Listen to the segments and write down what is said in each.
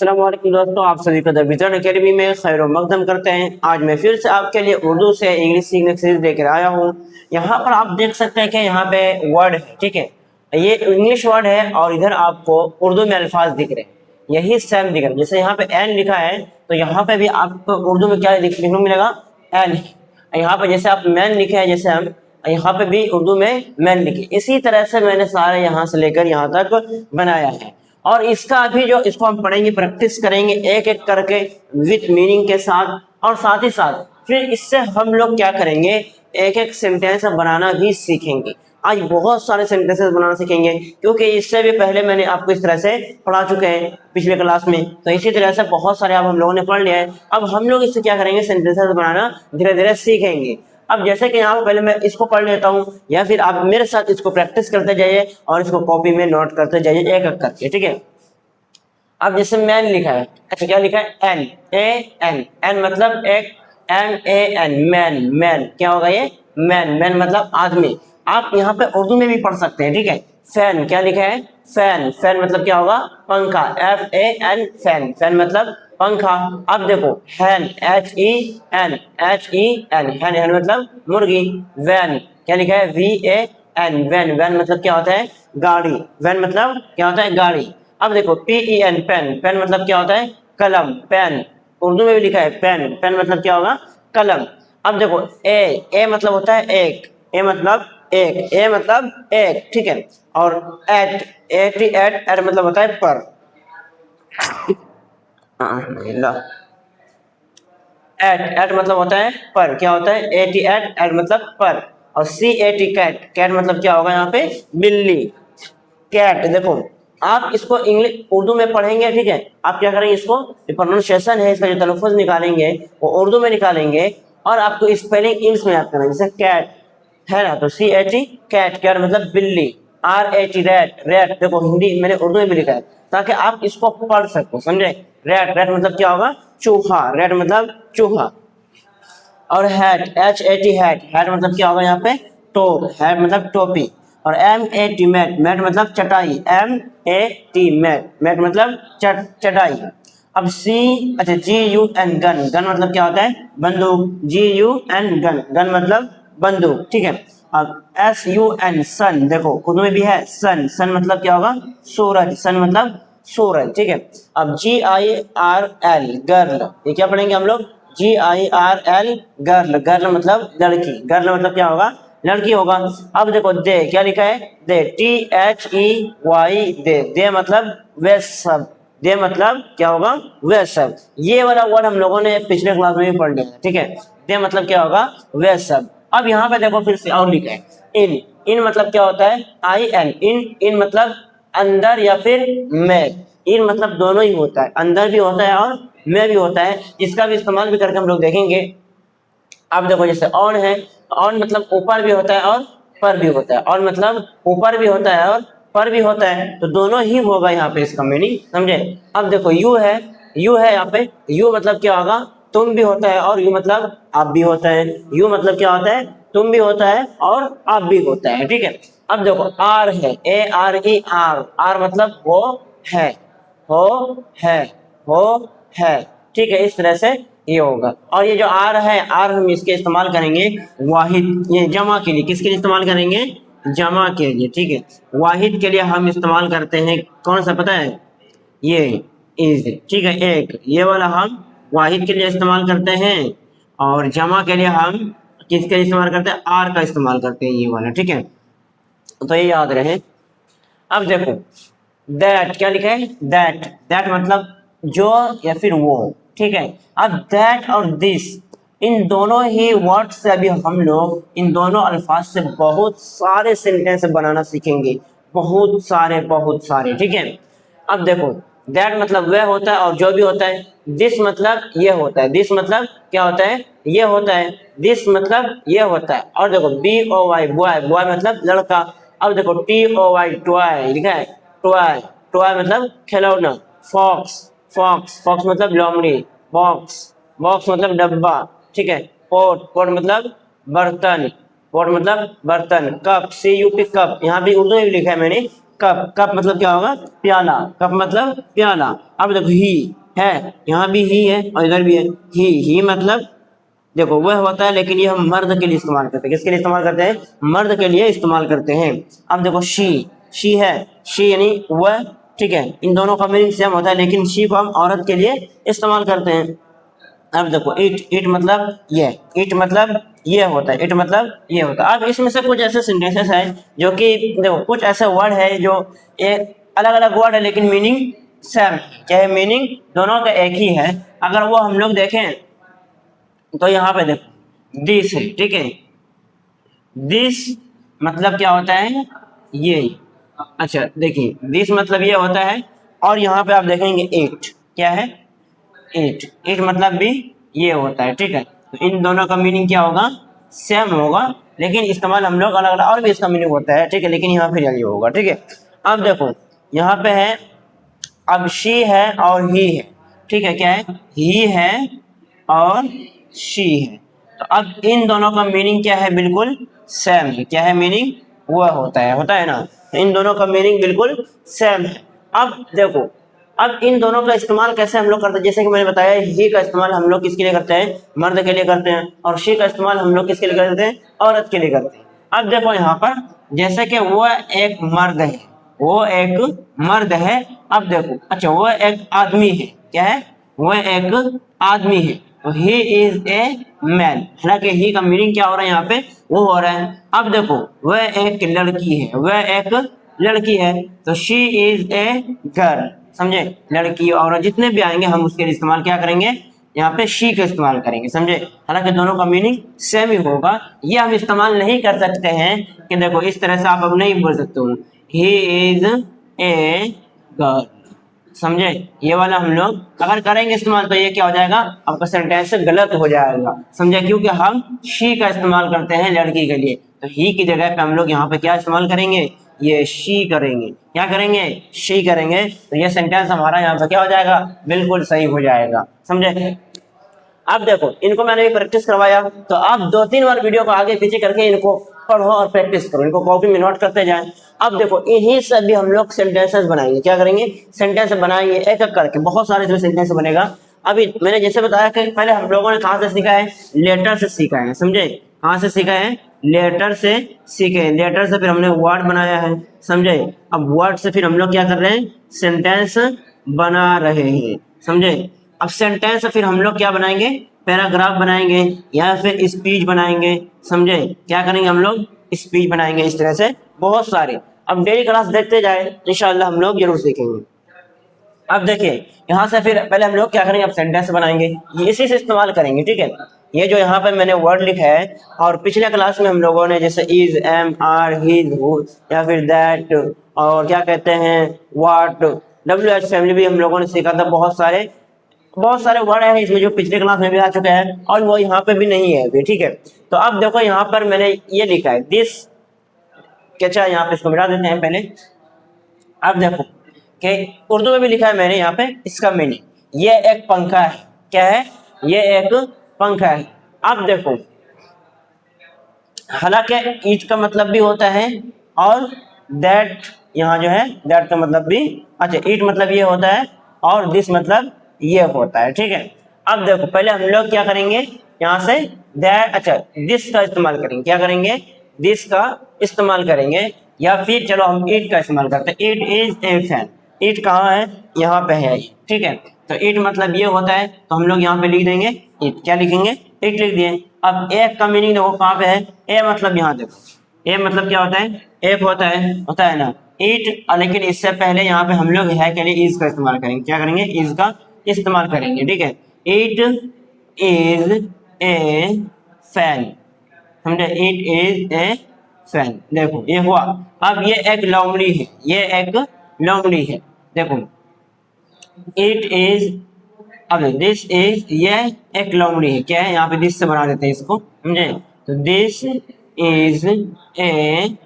अस्सलामुअलैकुम दोस्तों, आप सभी को द विजन अकेडमी में खैर मकदम करते हैं। आज मैं फिर से आपके लिए उर्दू से इंग्लिश सीखने की सीरीज लेकर आया हूँ। यहाँ पर आप देख सकते हैं कि यहाँ पे वर्ड है, ठीक है। ये इंग्लिश वर्ड है और इधर आपको उर्दू में अल्फाज दिख रहे हैं, यही सेम दिख रहा है। जैसे यहाँ पे एन लिखा है तो यहाँ पे भी आपको उर्दू में क्या लिखने को मिलेगा, एन। यहाँ पे जैसे आप मैन लिखे हैं, जैसे हम यहाँ पे भी उर्दू में मैन लिखे, इसी तरह से मैंने सारे यहाँ से लेकर यहाँ तक बनाया है। और इसका अभी जो इसको हम पढ़ेंगे, प्रैक्टिस करेंगे एक एक करके विथ मीनिंग के साथ, और साथ ही साथ फिर इससे हम लोग क्या करेंगे, एक एक सेंटेंस बनाना भी सीखेंगे। आज बहुत सारे सेंटेंसेस बनाना सीखेंगे, क्योंकि इससे भी पहले मैंने आपको इस तरह से पढ़ा चुके हैं पिछले क्लास में। तो इसी तरह से बहुत सारे अब हम लोगों ने पढ़ लिया है। अब हम लोग इससे क्या करेंगे, सेंटेंसेस बनाना धीरे धीरे सीखेंगे। अब जैसे कि यहाँ पर पहले मैं इसको पढ़ लेता हूँ, या फिर आप मेरे साथ इसको प्रैक्टिस करते जाइए और इसको कॉपी में नोट करते जाइए एक एक करके, ठीक है। अब जैसे मैन लिखा है, अच्छा क्या लिखा है, एन ए एन, एन मतलब एक, N A N, man. Man क्या होगा, ये मैन। मैन मतलब आदमी। आप यहाँ पे उर्दू में भी पढ़ सकते हैं, ठीक है। फैन क्या लिखा है, फैन। फैन मतलब क्या होगा, पंखा। F A N, fan. Fan मतलब पंखा। अब देखो hen, H E N, H E N, hen. Hen मतलब मुर्गी। वैन क्या लिखा है, V A N, van. Van मतलब क्या होता है, गाड़ी। वैन मतलब क्या होता है, गाड़ी। अब देखो P E N, pen. Pen मतलब क्या होता है, कलम। पेन उर्दू में भी लिखा है पेन। पेन मतलब क्या होगा, कलम। अब देखो ए मतलब होता है एक, ए मतलब एक, ए मतलब एक, ठीक है। और एट, एट मतलब होता है पर। एट मतलब होता है पर, क्या होता है, एटी एट, एट मतलब पर। और सी ए टी, कैट। कैट मतलब क्या होगा यहाँ पे, बिल्ली। कैट देखो, आप इसको इंग्लिश उर्दू में पढ़ेंगे, ठीक है। आप क्या करेंगे, इसको प्रोनाउंसिएशन है, इसका जो तलफ़ुज़ निकालेंगे वो उर्दू में निकालेंगे, और आपको स्पेलिंग इंग्लिश में याद करना है। जैसे कैट है ना, तो C A T, cat. Cat मतलब बिल्ली। R A T, rat. Rat देखो हिंदी मैंने उर्दू में भी लिखा है ताकि आप इसको पढ़ सको, समझे। रैट, रैट मतलब क्या होगा, चूहा। रैट मतलब चूहा। और hat, H A T, hat. Hat मतलब क्या होगा यहाँ पे, टोप। हैट मतलब टोपी। और M A T, mat. Mat मतलब चटाई। M A T, mat. Mat मतलब चटाई। अब सी, अच्छा G U N, gun. Gun मतलब क्या होता है, बंदूक। G U N, gun. Gun मतलब बंदूक, ठीक है। अब एस यू एन, सन। देखो उर्दू में भी है सन। सन मतलब क्या होगा, सूरज। सन मतलब सूरज, ठीक है। अब G I R L, girl. ये क्या पढ़ेंगे हम लोग, G I R L, girl. Girl मतलब लड़की। गर्ल मतलब क्या होगा, लड़की होगा। अब देखो दे, क्या लिखा है, दे, टी एच ई वाई, दे। दे मतलब वे सब। दे मतलब क्या होगा, वे सब। ये वाला वर्ड हम लोगों ने पिछले क्लास में भी पढ़ लिया, ठीक है। दे मतलब क्या होगा, वे सब। अब यहाँ पे देखो फिर से और लिखा है इन। इन मतलब क्या होता है, आई एन। इन, इन मतलब अंदर या फिर में। इन मतलब दोनों ही होता है, अंदर भी होता है और में भी होता है। इसका भी इस्तेमाल भी करके हम लोग देखेंगे। अब देखो जैसे ऑन है, ऑन मतलब ऊपर भी होता है और पर भी होता है। ऑन मतलब ऊपर भी होता है और पर भी होता है, तो दोनों ही होगा यहाँ पे इसका मीनिंग, समझे। अब देखो यू है, यू है यहाँ पे। यू मतलब क्या होगा, तुम भी होता है, और यू मतलब आप भी होता है। यू मतलब क्या होता है, तुम भी होता है और आप भी होता है, ठीक है। अब देखो आर है, A R E, are. Are मतलब वो है, हो है, हो है, ठीक है। इस तरह से ये होगा। और ये जो आर है, आर हम इसके इस्तेमाल करेंगे वाहिद, ये जमा के लिए। किसके लिए इस्तेमाल करेंगे, जमा के लिए, ठीक है। वाहिद के लिए हम इस्तेमाल करते हैं कौन सा, पता है, ये इज, ठीक है। एक ये वाला हम वाहिद के लिए इस्तेमाल करते हैं, और जमा के लिए हम किसके लिए इस्तेमाल करते हैं, आर का इस्तेमाल करते हैं, ये वाला, ठीक है। तो ये याद रहे। अब देखो दैट, क्या लिखा है, दैट। दैट मतलब जो या फिर वो, ठीक है। अब दैट और दिस, इन दोनों ही वर्ड से अभी हम लोग इन दोनों अल्फाज से बहुत सारे सेंटेंस बनाना सीखेंगे, बहुत सारे, ठीक है। अब देखो दैट मतलब वह होता है और जो भी होता है। दिस मतलब ये होता है। दिस मतलब क्या होता है, ये होता है। दिस मतलब ये होता है। और देखो B O Y, boy. Boy मतलब लड़का। अब देखो टी ओ वाई, टॉय लिखा है, टॉय। टॉय मतलब खिलौना। Fox, fox. फॉक्स मतलब लोमड़ी। बॉक्स, बॉक्स मतलब डब्बा, ठीक है। पोट, पोट मतलब बर्तन। पोट मतलब बर्तन। कप, सी यू पी, कप। यहाँ भी उर्दू में भी लिखा है मैंने, कप, कप मतलब क्या होगा, प्याला, कप मतलब प्याला। अब देखो ही है, यहाँ भी ही है और इधर भी है, ही मतलब देखो वह होता है, लेकिन ये हम मर्द के लिए इस्तेमाल करते हैं। किसके लिए इस्तेमाल करते हैं, मर्द के लिए इस्तेमाल करते हैं। अब देखो शी है, शी यानी वह, ठीक है, इन दोनों का मीनिंग सेम होता है, लेकिन शी को हम औरत के लिए इस्तेमाल करते हैं। अब देखो इट, इट मतलब ये, इट मतलब ये होता है, इट मतलब ये होता है। अब इसमें से कुछ ऐसे सेंटेंसेस हैं जो कि देखो कुछ ऐसे वर्ड है जो एक अलग अलग वर्ड है लेकिन मीनिंग सेम, चाहे मीनिंग दोनों का एक ही है। अगर वो हम लोग देखें तो यहाँ पे देखो दिस है, ठीक है, दिस मतलब क्या होता है, ये, अच्छा देखिए दिस मतलब ये होता है। और यहाँ पे आप देखेंगे एट, क्या है, एट, एट मतलब भी ये होता है, ठीक है। तो इन दोनों का मीनिंग क्या होगा, सेम होगा, लेकिन इस्तेमाल हम लोग अलग अलग, और भी इसका मीनिंग होता है, ठीक है, लेकिन यहाँ पे यही होगा, ठीक है। अब देखो यहाँ पे है, अब शी है और ही है, ठीक है, क्या है, ही है और शी है। तो अब इन दोनों का मीनिंग क्या है, बिल्कुल सेम है, क्या है मीनिंग, वह होता है ना, तो इन दोनों का मीनिंग बिल्कुल सेम है। अब देखो अब इन दोनों का इस्तेमाल कैसे हम लोग करते हैं, जैसे कि मैंने बताया ही का इस्तेमाल हम लोग किसके लिए करते हैं, मर्द के लिए करते हैं, और शी का इस्तेमाल हम लोग किसके लिए करते हैं, औरत के लिए करते हैं। अब देखो यहाँ पर जैसे कि वो एक मर्द है, वो एक मर्द है। अब देखो अच्छा वो एक आदमी है, क्या है, वो एक आदमी है, तो ही इज ए मैन। हालांकि ही का मीनिंग क्या हो रहा है यहाँ पे, वो हो रहा है। अब देखो वह एक लड़की है, वह एक लड़की है, तो शी इज ए गर्ल, समझे, लड़की और जितने भी आएंगे हम उसके लिए इस्तेमाल क्या करेंगे, यहाँ पे शी का इस्तेमाल करेंगे, समझे। हालांकि दोनों का मीनिंग सेम ही होगा। ये हम इस्तेमाल नहीं कर सकते हैं कि देखो इस तरह से आप अब नहीं बोल सकते हो, ही इज ए गर्ल, समझे। ये वाला हम लोग अगर करेंगे इस्तेमाल तो ये क्या हो जाएगा, आपका सेंटेंस गलत हो जाएगा, समझे, क्योंकि हम शी का इस्तेमाल करते हैं लड़की के लिए। तो ही की जगह पे हम लोग यहाँ पे क्या इस्तेमाल करेंगे, ये शी करेंगे, क्या करेंगे, शी करेंगे। तो ये सेंटेंस हमारा यहाँ पे क्या हो जाएगा, बिल्कुल सही हो जाएगा, समझे। अब देखो इनको मैंने भी प्रैक्टिस करवाया, तो आप 2-3 बार वीडियो को आगे पीछे करके इनको पढ़ो और प्रैक्टिस करो, इनको कॉपी में नोट करते जाएं। अब देखो इन्हीं से भी हम लोग सेंटेंसेस बनाएंगे, क्या करेंगे, सेंटेंस बनाएंगे एक एक करके, बहुत सारे इसमें सेंटेंस बनेगा। अभी मैंने जैसे बताया कि पहले हम लोगों ने कहाँ से सीखा है, लेटर से सीखा है, समझे, कहाँ से सीखा है, लेटर से सीखे, लेटर से फिर हमने वर्ड बनाया है, समझे। अब वर्ड से फिर हम लोग क्या कर रहे हैं, सेंटेंस बना रहे हैं, समझे। अब सेंटेंस फिर हम लोग क्या बनाएंगे, पैराग्राफ बनाएंगे या फिर स्पीच बनाएंगे, समझे, क्या करेंगे हम लोग, स्पीच बनाएंगे, इस तरह से बहुत सारे। अब डेली क्लास देखते जाए इंशाल्लाह हम लोग जरूर सीखेंगे। अब देखिए यहाँ से फिर पहले हम लोग क्या करेंगे, अब सेंटेंस बनाएंगे, ये इसी से इस्तेमाल करेंगे, ठीक है। ये जो यहाँ पे मैंने वर्ड लिखा है, और पिछले क्लास में हम लोगों ने जैसे is, am, are, his, who, या फिर दैट, और क्या कहते हैं, व्हाट, WH फैमिली भी हम लोगों ने सीखा था। बहुत सारे वर्ड हैं इसमें जो पिछले क्लास में भी आ चुके हैं और वो यहाँ पे भी नहीं है अभी, ठीक है। तो अब देखो यहाँ पर मैंने ये लिखा है दिस, क्या, यहाँ पे इसको मिटा देते हैं पहले। अब देखो कि उर्दू में भी लिखा है मैंने यहाँ पे, इसका मीनिंग ये एक पंखा है, क्या है, ये एक पंखा है। अब देखो हालांकि ईट का मतलब भी होता है और दैट, यहाँ जो है दैट का मतलब भी, अच्छा ईट मतलब ये होता है और दिस मतलब ये होता है, ठीक है। अब देखो पहले हम लोग क्या करेंगे, यहाँ से दैट, अच्छा दिस का इस्तेमाल करेंगे, क्या करेंगे, दिस का इस्तेमाल करेंगे, या फिर चलो हम ईट का इस्तेमाल करते हैं, इट इज ए फैन। ईट कहाँ है, यहाँ पे है, ठीक है। तो ईट मतलब ये होता है, तो हम लोग यहाँ पे लिख देंगे ईट, क्या लिखेंगे, ईट लिख दिए। अब एक का मीनिंग देखो कहाँ पे है, ए मतलब यहाँ देखो, ए मतलब क्या होता है, एक होता है ना, ईट। लेकिन इससे पहले यहाँ पे हम लोग है के लिए इज का इस्तेमाल करेंगे, क्या करेंगे, इज का इस्तेमाल करेंगे, ठीक है। इट इज ए फैन, समझे, इट इज ए फैन, देखो ये हुआ। अब ये एक लोमड़ी है, ये एक लोमड़ी है, देखो इट इज, अब दिस इज, ये एक लोमड़ी है, क्या है, यहाँ पे दिस से बना देते हैं इसको, समझे। तो this is a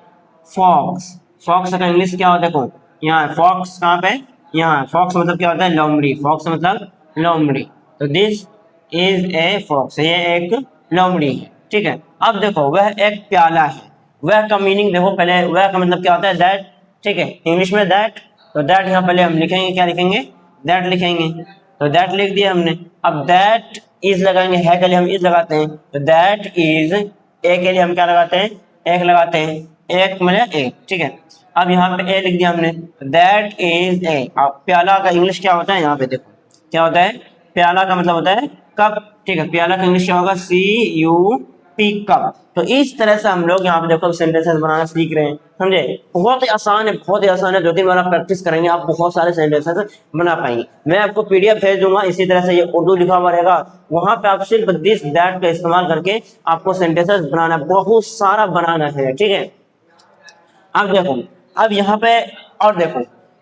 fox, fox का इंग्लिश क्या होता है, देखो यहाँ फॉक्स कहाँ पे, यहाँ फॉक्स मतलब क्या होता है, लोमड़ी, फॉक्स मतलब लोमड़ी। तो दिस इज ए फॉक्स, ये एक लोमड़ी है, ठीक है। अब देखो वह एक प्याला है, वह का मीनिंग देखो पहले, वह का मतलब क्या होता है, दैट, ठीक है, इंग्लिश में दैट, तो दैट यहाँ पहले हम लिखेंगे, क्या लिखेंगे, दैट लिखेंगे, तो दैट लिख दिया हमने। अब दैट इज लगाएंगे, है के लिए हम इज लगाते हैं, तो दैट इज, ए के लिए हम क्या लगाते हैं, एक लगाते हैं, एक मतलब एक, ठीक है। अब यहाँ पे ए लिख दिया हमने, दैट इज ए। अब प्याला का इंग्लिश क्या होता है, यहाँ पे देखो क्या होता है, प्याला का मतलब होता है कप, ठीक है, प्याला का इंग्लिश क्या होगा, CUP कप। तो इस तरह से हम लोग यहाँ पे देखो सेंटेंसेस बनाना सीख रहे हैं, समझे। बहुत ही आसान है, बहुत ही आसान है, 2-3 बार आप प्रैक्टिस करेंगे आप बहुत सारे सेंटेंसेस बना पाएंगे। मैं आपको PDF भेज दूंगा, इसी तरह से ये उर्दू लिखा हुआ रहेगा, वहां पे आप सिर्फ दिस दैट का इस्तेमाल करके आपको सेंटेंसेस बनाना, बहुत सारा बनाना है, ठीक है। अब देखो, अब यहाँ पे और देखो,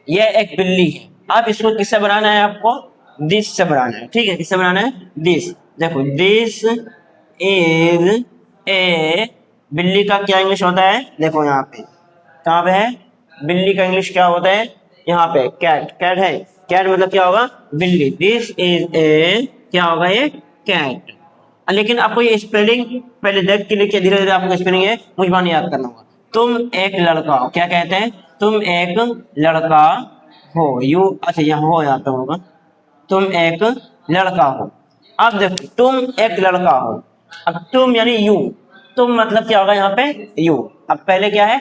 ये एक बिल्ली है, अब इसको किससे बनाना है, आपको दिस से बनाना है, ठीक है, किससे बनाना है, दिस। देखो दिस इज ए, बिल्ली का क्या इंग्लिश होता है, देखो यहाँ पे कहाँ पे है, बिल्ली का इंग्लिश क्या होता है, यहाँ पे कैट, कैट है, कैट मतलब क्या होगा, बिल्ली। दिस इज ए, क्या होगा ये, कैट। लेकिन आपको ये स्पेलिंग पहले देख के लिखिए, धीरे धीरे आपको स्पेलिंग है मुझे याद करना होगा। तुम एक लड़का हो, क्या कहते हैं, तुम एक लड़का हो, यू, अच्छा यहाँ हो, यहाँ पे होगा, तुम एक लड़का हो। अब देखो तुम एक लड़का हो, अब तुम यानी यू, तुम मतलब क्या होगा यहाँ पे, यू। अब पहले क्या है,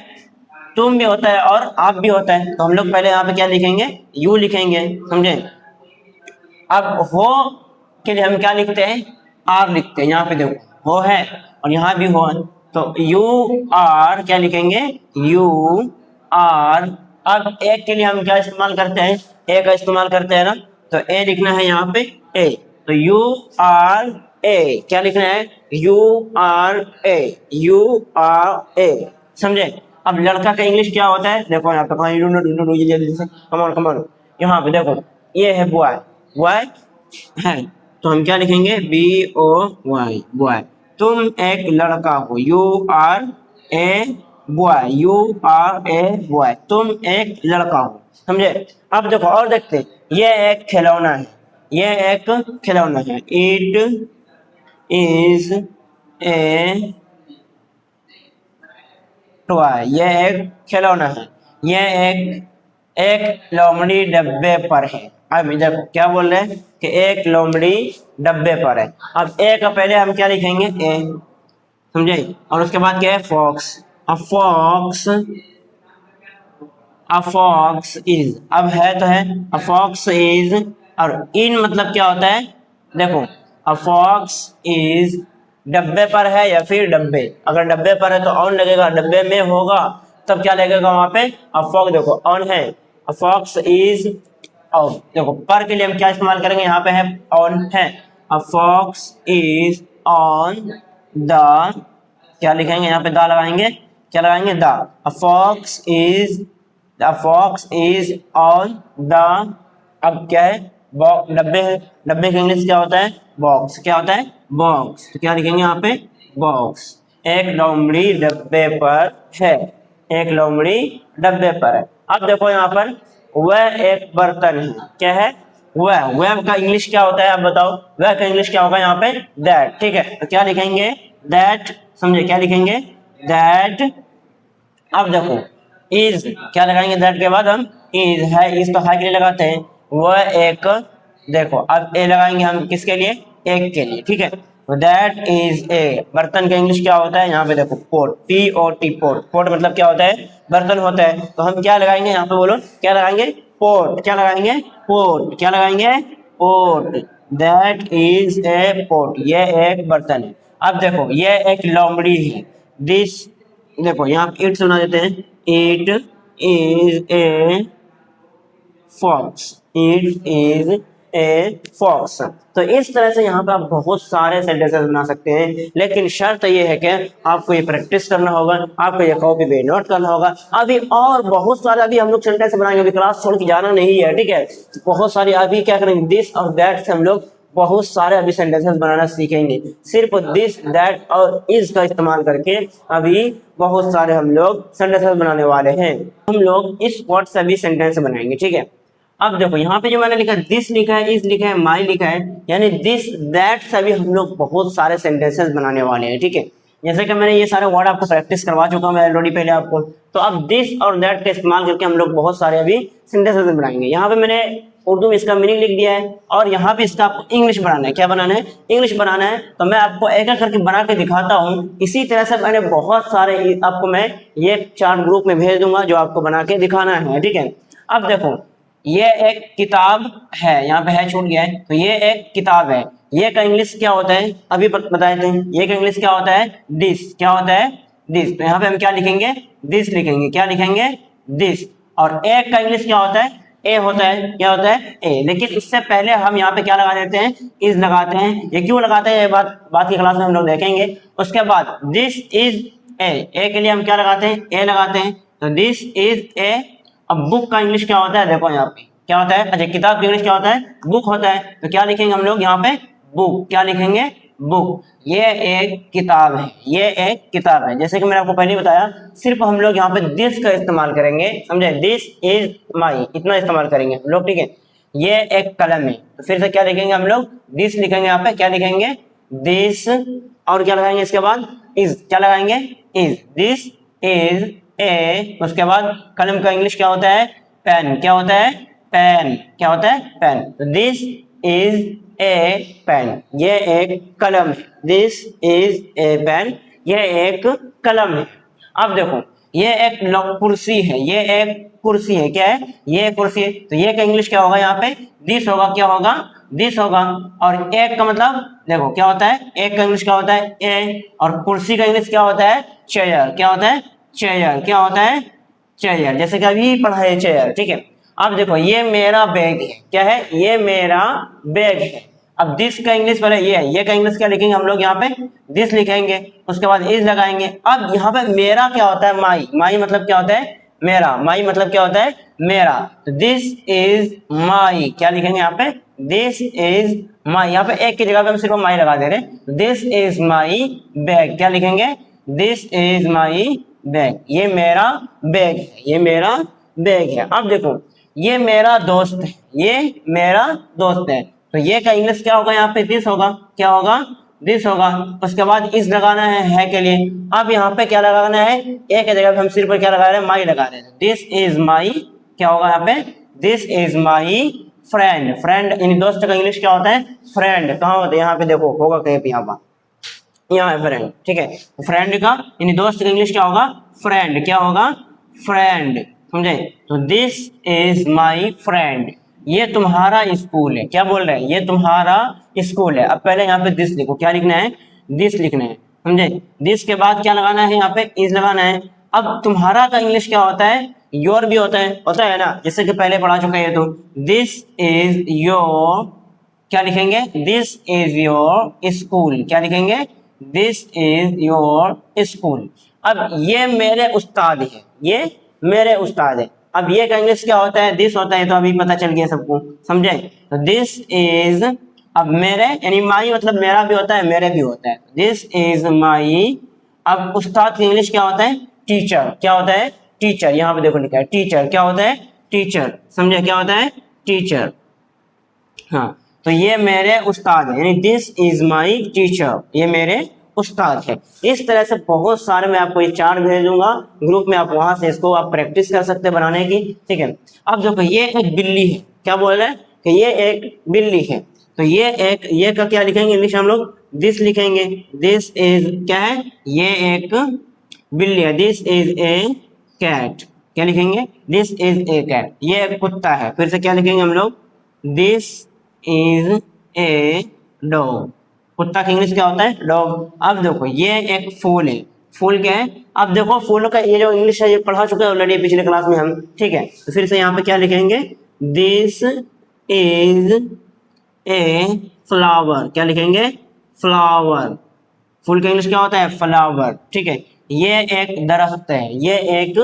तुम भी होता है और आप भी होता है, तो हम लोग पहले यहाँ पे क्या लिखेंगे, यू लिखेंगे, समझे। अब हो के लिए हम क्या लिखते हैं, आर लिखते हैं, यहाँ पे देखो हो है और यहाँ भी हो, तो यू आर क्या लिखेंगे, यू आर। अब एक के लिए हम क्या इस्तेमाल करते हैं, ए का इस्तेमाल करते हैं ना, तो ए लिखना है यहाँ पे ए, तो यू आर ए, क्या लिखना है, U are A, U are A, समझे। अब लड़का का इंग्लिश क्या होता है, देखो यहाँ पे, कमान कमान, यहाँ पे देखो ये है बॉय, बॉय है, तो हम क्या लिखेंगे, BOY, बॉय। तुम एक लड़का हो, you are a boy, you are a boy, तुम एक लड़का हो, समझे। अब देखो और देखते हैं, ये एक खिलौना है, ये एक खिलौना है, इट इज ए टॉय, ये एक खिलौना है, ये एक लोमड़ी डब्बे पर है। अब देखो क्या बोल रहे हैं कि एक लोमड़ी डब्बे पर है। अब ए का पहले हम क्या लिखेंगे, ए, समझे, और उसके बाद क्या है, फॉक्स। अब फॉक्स, अ फॉक्स इज, अब है तो है, अ फॉक्स इज, और इन मतलब क्या होता है, देखो अ फॉक्स इज डब्बे पर है या फिर डब्बे, अगर डब्बे पर है तो ऑन लगेगा, डब्बे में होगा तब क्या लगेगा वहां पे, अ फॉक्स, देखो ऑन है, अ फॉक्स इज ऑन, देखो पर के लिए हम क्या इस्तेमाल करेंगे, यहाँ पे है ऑन है, a fox is on the, क्या लिखेंगे यहाँ पे, द लगाएंगे, क्या लगाएंगे, the, a fox is, the fox is on the, अब क्या है, बॉक्स, डब्बे है, डब्बे का इंग्लिश क्या होता है, बॉक्स, क्या होता है, बॉक्स, तो क्या लिखेंगे यहाँ पे, बॉक्स। एक लोमड़ी डब्बे पर है, एक लोमड़ी डब्बे पर है। अब देखो यहाँ पर वह एक बर्तन है, क्या है, वह का इंग्लिश क्या होता है, आप बताओ, वह का इंग्लिश क्या होगा, यहाँ पे दैट, ठीक है, तो क्या लिखेंगे, दैट, समझे, क्या लिखेंगे, दैट। अब देखो इज, क्या लगाएंगे दैट के बाद हम, इज है, इज तो है के लिए लगाते हैं, वह एक, देखो अब ए लगाएंगे हम किसके लिए, एक के लिए, ठीक है, तो दैट इज ए, बर्तन का इंग्लिश क्या होता है, यहाँ पे देखो पोट, POT, पोट, पोट मतलब क्या होता है, बर्तन होता है, तो हम क्या लगाएंगे यहाँ पे, बोलो क्या लगाएंगे, पोट, क्या लगाएंगे, पोट, क्या लगाएंगे, pot, that is a pot, ये एक बर्तन है। अब देखो ये एक लोमड़ी है, दिस, देखो यहाँ इट सुना देते हैं, it is a fox, it is a fox. तो इस तरह से यहाँ पे आप बहुत सारे सेंटेंसेस बना सकते हैं, लेकिन शर्त ये है कि आपको ये प्रैक्टिस करना होगा, आपको ये कॉपी पे नोट करना होगा। अभी और बहुत सारे अभी हम लोग सेंटेंस बनाएंगे, अभी क्लास छोड़ के जाना नहीं है, ठीक है, बहुत सारी अभी क्या करेंगे, दिस और दैट से हम लोग बहुत सारे अभी सेंटेंसेस बनाना सीखेंगे, सिर्फ दिस दैट और इज का इस्तेमाल करके अभी बहुत सारे हम लोग सेंटेंसेस बनाने वाले हैं। हम लोग इस वर्ड से भी सेंटेंस बनाएंगे, ठीक है। अब देखो यहाँ पे जो मैंने लिखा है, दिस लिखा है, इज लिखा है, माई लिखा है, यानी दिस दैट से भी हम लोग बहुत सारे सेंटेंसेस बनाने वाले हैं, ठीक है। जैसे कि मैंने ये सारे वर्ड आपको प्रैक्टिस करवा चुका हूँ मैं ऑलरेडी पहले आपको, तो अब दिस और दैट का इस्तेमाल करके हम लोग बहुत सारे अभी सेंटेंसेस बनाएंगे। यहाँ पे मैंने उर्दू में इसका मीनिंग लिख दिया है और यहाँ पे इसका आपको इंग्लिश बनाना है। क्या बनाना है? इंग्लिश बनाना है। तो मैं आपको एक एक करके बना के दिखाता हूँ। इसी तरह से मैंने बहुत सारे आपको मैं ये 4 ग्रुप में भेज दूंगा जो आपको बना के दिखाना है, ठीक है। अब देखो ये एक किताब है, यहाँ पे है छूट गया है, तो ये एक किताब है। ये का इंग्लिश क्या होता है अभी बताए थे। ये का इंग्लिश क्या होता है? दिस। क्या होता है? दिस। तो यहाँ पे हम क्या लिखेंगे? दिस लिखेंगे। क्या लिखेंगे? दिस। और एक का इंग्लिश क्या होता है? ए होता है। क्या होता है? ए। लेकिन इससे पहले हम यहाँ पे क्या लगा देते हैं? इज लगाते हैं। ये क्यों लगाते हैं ये बात की क्लास में हम लोग देखेंगे। उसके बाद दिस इज ए के लिए हम क्या लगाते हैं? ए लगाते हैं। तो दिस इज ए। अब बुक का इंग्लिश क्या होता है? देखो यहाँ पे क्या होता है? अच्छा, किताब का इंग्लिश क्या होता है? बुक होता है। तो क्या लिखेंगे हम लोग यहाँ पे? बुक। क्या लिखेंगे? बुक। ये एक किताब है। ये एक किताब है। जैसे कि मैंने आपको पहले बताया, सिर्फ हम लोग यहाँ पे दिस का इस्तेमाल करेंगे, समझे? दिस इज माई, इतना इस्तेमाल करेंगे हम लोग, ठीक है। ये एक कलम है। तो फिर से क्या लिखेंगे हम लोग? दिस लिखेंगे। यहाँ पे क्या लिखेंगे? दिस। और क्या लगाएंगे इसके बाद? इज। क्या लगाएंगे? इज। दिस इज ए। उसके बाद कलम का इंग्लिश क्या होता है? पेन। क्या होता है? पेन। क्या होता है? पेन। तो दिस इज ए पेन। ये एक कलम है। This is a pen. ये एक कलम है। अब देखो ये एक कुर्सी है। ये एक कुर्सी है। क्या है? ये कुर्सी है। तो ये का इंग्लिश क्या होगा? यहाँ पे दिस होगा। क्या होगा? दिस होगा। और एक का मतलब देखो क्या होता है? एक का इंग्लिश क्या होता है? ए। और कुर्सी का इंग्लिश क्या होता है? चेयर। क्या होता है? चेयर। क्या होता है? चेयर। जैसे कि अभी पढ़ा है चेयर, ठीक है। अब देखो ये मेरा बैग है। क्या है? ये मेरा बैग है। अब दिस का इंग्लिश पहले ये है। ये का इंग्लिश क्या लिखेंगे हम लोग? यहाँ पे दिस लिखेंगे। उसके बाद इज लगाएंगे। अब यहाँ पे मेरा क्या होता है? माई। माई मतलब क्या होता है? मेरा। माई मतलब क्या होता है? मेरा। तो दिस इज माई। क्या लिखेंगे यहाँ पे? This is my. यहाँ पे एक की जगह पे हम सिर्फ माई लगा दे रहे हैं। This is my bag. क्या लिखेंगे? This is my bag. ये मेरा बैग है। ये मेरा बैग है। अब देखो ये मेरा दोस्त है। ये मेरा दोस्त है। तो ये का इंग्लिश क्या होगा? यहाँ पे दिस होगा। क्या होगा? दिस होगा। उसके बाद इस लगाना है के लिए। अब यहाँ पे क्या लगाना है? ए की जगह पे हम सिर्फ क्या लगा रहे हैं? माई लगा रहे हैं। This is my. क्या होगा यहाँ पे? This is my friend. Friend in दोस्त का इंग्लिश क्या होता है? फ्रेंड। कहाँ होता है? यहाँ पे देखो होगा कहीं पे, यहाँ पर, यहाँ है फ्रेंड, ठीक है। फ्रेंड का इन दोस्त का इंग्लिश क्या होगा? फ्रेंड। क्या होगा? फ्रेंड। समझे? तो दिस इज माई फ्रेंड। ये तुम्हारा स्कूल है। क्या बोल रहे हैं? ये तुम्हारा स्कूल है। अब पहले यहाँ पे दिस लिखो। क्या लिखना है? दिस लिखना है। समझे? दिस के बाद क्या लगाना है? यहाँ पे इज लगाना है। अब तुम्हारा का इंग्लिश क्या होता है? योर भी होता है ना, जैसे कि पहले पढ़ा चुका है। तो दिस इज योर। क्या लिखेंगे? This is your school. क्या लिखेंगे? This is your school. अब ये मेरे उस्ताद है। ये मेरे उस्ताद है। अब ये का इंग्लिश क्या होता है? दिस होता है। तो अभी पता चल गया सबको, समझे? तो दिस इज, अब मेरे यानी माई मतलब मेरा भी होता है, मेरे भी होता है। This is my. अब उस्ताद की इंग्लिश क्या होता है? टीचर। क्या होता है? टीचर। यहाँ पे देखो लिखा है टीचर। क्या होता है? टीचर। समझे? क्या होता है? टीचर। हाँ, तो ये मेरे उस्ताद है, यानी दिस इज माई टीचर। ये मेरे उस्ताद है। इस तरह से बहुत सारे मैं आपको ये 4 भेज दूंगा ग्रुप में, आप वहां से इसको आप प्रैक्टिस कर सकते हैं बनाने की, ठीक है। अब देखो ये एक बिल्ली है। क्या बोल रहे हैं? कि ये एक बिल्ली है। तो ये का क्या लिखेंगे इंग्लिश हम लोग? दिस लिखेंगे। दिस इज क्या है? ये एक बिल्ली है। This is a cat. क्या लिखेंगे? This is a cat. ये एक कुत्ता है। फिर से क्या लिखेंगे हम लोग? This is a dog. कुत्ता का इंग्लिश क्या होता है? डॉग। अब देखो ये एक फूल है। फूल क्या है? अब देखो फूलों का ये जो इंग्लिश है ये पढ़ा चुके हैं ऑलरेडी पिछले क्लास में हम, ठीक है। तो फिर से यहाँ पे क्या लिखेंगे? This is a flower. क्या लिखेंगे? फ्लावर। फूल का इंग्लिश क्या होता है? फ्लावर, ठीक है। ये एक दरख्त है। ये एक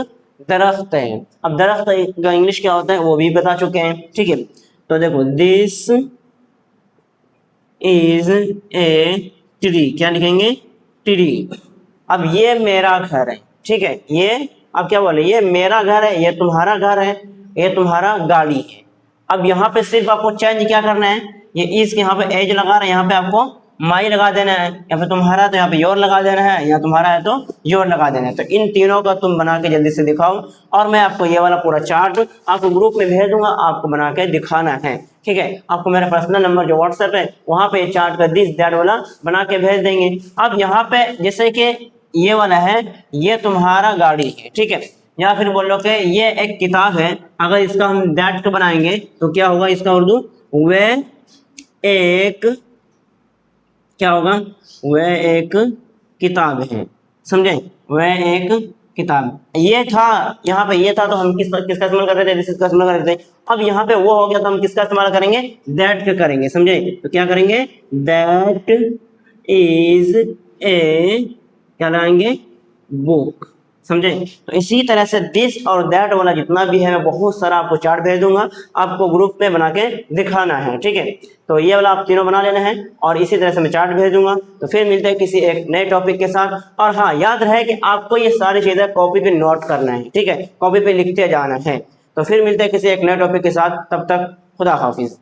दरख्त है। अब दरख्त का इंग्लिश क्या होता है वो भी बता चुके हैं, ठीक है। तो देखो दिस इज ए ट्री। क्या लिखेंगे? ट्री। अब ये मेरा घर है, ठीक है। ये अब क्या बोले? ये मेरा घर है, ये तुम्हारा घर है, ये तुम्हारा गाड़ी है। अब यहाँ पे सिर्फ आपको चेंज क्या करना है? ये इस के यहाँ पे एज लगा रहे हैं, यहाँ पे आपको माई लगा देना है, या फिर तुम्हारा है तो यहाँ पे योर लगा देना है, या तुम्हारा है तो योर लगा देना है। तो इन तीनों का तुम बना के जल्दी से दिखाओ, और मैं आपको ये वाला पूरा चार्ट आपको ग्रुप में भेज दूंगा, आपको बना के दिखाना है। ठीक है, आपको मेरा पर्सनल नंबर जो व्हाट्सएप है वहाँ पे चार्ट का दिस दैट वाला बना के भेज देंगे। अब यहाँ पे जैसे कि ये वाला है, ये तुम्हारा गाड़ी है, ठीक है, या फिर बोलो कि ये एक किताब है। अगर इसका हम दैट को बनाएंगे तो क्या होगा इसका उर्दू, वह एक, क्या होगा, वह एक किताब है, समझे, वह एक किताब। ये था, यहाँ पे ये था तो हम किसका इस्तेमाल कर रहे थे, दिस का इस्तेमाल कर रहे थे। अब यहाँ पे वो हो गया तो हम किसका इस्तेमाल करेंगे, दैट का करेंगे, समझे। तो क्या करेंगे, दैट इज ए, क्या लाएंगे, बुक, समझे। तो इसी तरह से दिस और दैट वाला जितना भी है मैं बहुत सारा आपको चार्ट भेज दूंगा, आपको ग्रुप में बना के दिखाना है। ठीक है, तो ये वाला आप तीनों बना लेना है, और इसी तरह से मैं चार्ट भेज दूंगा। तो फिर मिलते हैं किसी एक नए टॉपिक के साथ। और हाँ, याद रहे कि आपको ये सारी चीजें कॉपी पे नोट करना है, ठीक है, कॉपी पे लिखते जाना है। तो फिर मिलते हैं किसी एक नए टॉपिक के साथ, तब तक खुदा हाफिज।